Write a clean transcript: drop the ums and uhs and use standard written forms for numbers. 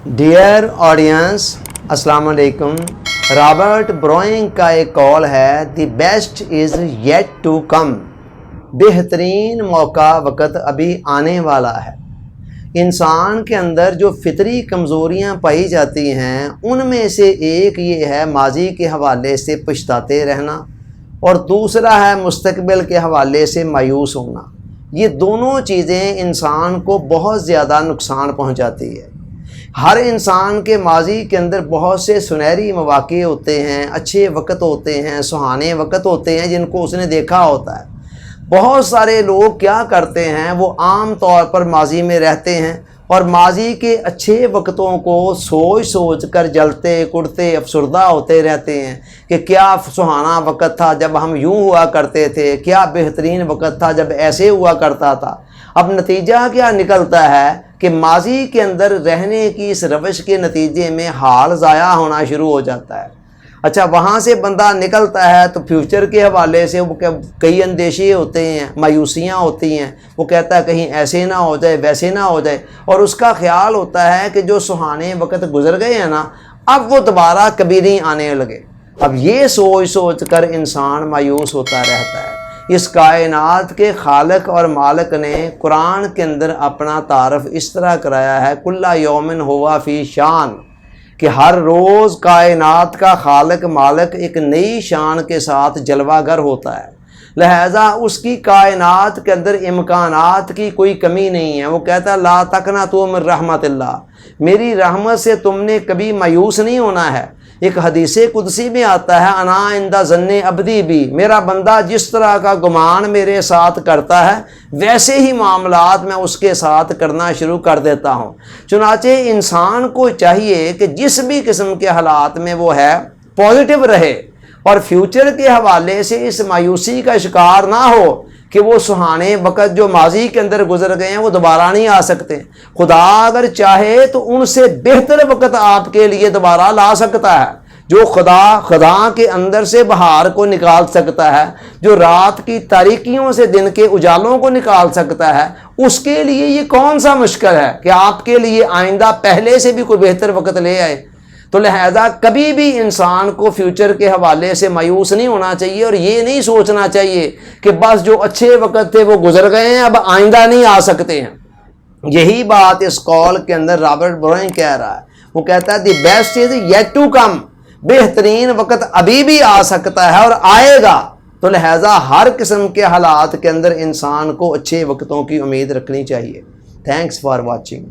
Dear audience, अस्सलाम वालेकुम। Robert ब्रोइंग का एक कॉल है, the best is yet to come. बेहतरीन मौका वक़्त अभी आने वाला है। इंसान के अंदर जो फितरी कमज़ोरियाँ पाई जाती हैं उनमें से एक ये है माजी के हवाले से पछताते रहना, और दूसरा है मुस्तकबिल के हवाले से मायूस होना। ये दोनों चीज़ें इंसान को बहुत ज़्यादा नुकसान पहुँचाती है। हर इंसान के माजी के अंदर बहुत से सुनहरी मौक़े होते हैं, अच्छे वक़्त होते हैं, सुहाने वक़्त होते हैं जिनको उसने देखा होता है। बहुत सारे लोग क्या करते हैं, वो आम तौर पर माजी में रहते हैं और माजी के अच्छे वक्तों को सोच सोच कर जलते कुड़ते अफसरदा होते रहते हैं कि क्या सुहाना वक़्त था जब हम यूं हुआ करते थे, क्या बेहतरीन वक़्त था जब ऐसे हुआ करता था। अब नतीजा क्या निकलता है कि माजी के अंदर रहने की इस रवश के नतीजे में हाल ज़ाया होना शुरू हो जाता है। अच्छा, वहाँ से बंदा निकलता है तो फ्यूचर के हवाले से वो कई अंदेशे होते हैं, मायूसियाँ होती हैं। वो कहता है कहीं ऐसे ना हो जाए, वैसे ना हो जाए, और उसका ख्याल होता है कि जो सुहाने वक़्त गुजर गए हैं ना, अब वो दोबारा कभी नहीं आने लगे। अब ये सोच सोच कर इंसान मायूस होता रहता है। इस कायनात के खालिक और मालिक ने कुरान के अंदर अपना तारफ़ इस तरह कराया है, कुल्ला यौमिन हुवा फ़ी शान, कि हर रोज़ कायनात का खालिक मालिक एक नई शान के साथ जलवागर होता है। लिहाजा उसकी कायनात के अंदर इम्कानात की कोई कमी नहीं है। वो कहता है ला तक़नतू मिन रहमतिल्लाह, मेरी रहमत से तुमने कभी मायूस नहीं होना है। एक हदीसे कुदसी में आता है, अना इंदा ज़न्ने अब्दी भी, मेरा बंदा जिस तरह का गुमान मेरे साथ करता है वैसे ही मामलात मैं उसके साथ करना शुरू कर देता हूँ। चुनाचे इंसान को चाहिए कि जिस भी किस्म के हालात में वो है पॉजिटिव रहे और फ्यूचर के हवाले से इस मायूसी का शिकार ना हो कि वो सुहाने वक़्त जो माजी के अंदर गुजर गए हैं वो दोबारा नहीं आ सकते। खुदा अगर चाहे तो उनसे बेहतर वक़्त आपके लिए दोबारा ला सकता है। जो खुदा के अंदर से बहार को निकाल सकता है, जो रात की तारीकियों से दिन के उजालों को निकाल सकता है, उसके लिए ये कौन सा मुश्किल है कि आपके लिए आइंदा पहले से भी कोई बेहतर वक़्त ले आए। तो लिहाजा कभी भी इंसान को फ्यूचर के हवाले से मायूस नहीं होना चाहिए और ये नहीं सोचना चाहिए कि बस जो अच्छे वक़्त थे वो गुजर गए हैं, अब आइंदा नहीं आ सकते हैं। यही बात इस कॉल के अंदर रॉबर्ट ब्रोइंग कह रहा है। वो कहता है the best is yet to come, बेहतरीन वक़्त अभी भी आ सकता है और आएगा। तो लिहाजा हर किस्म के हालात के अंदर इंसान को अच्छे वक्तों की उम्मीद रखनी चाहिए। Thanks for watching.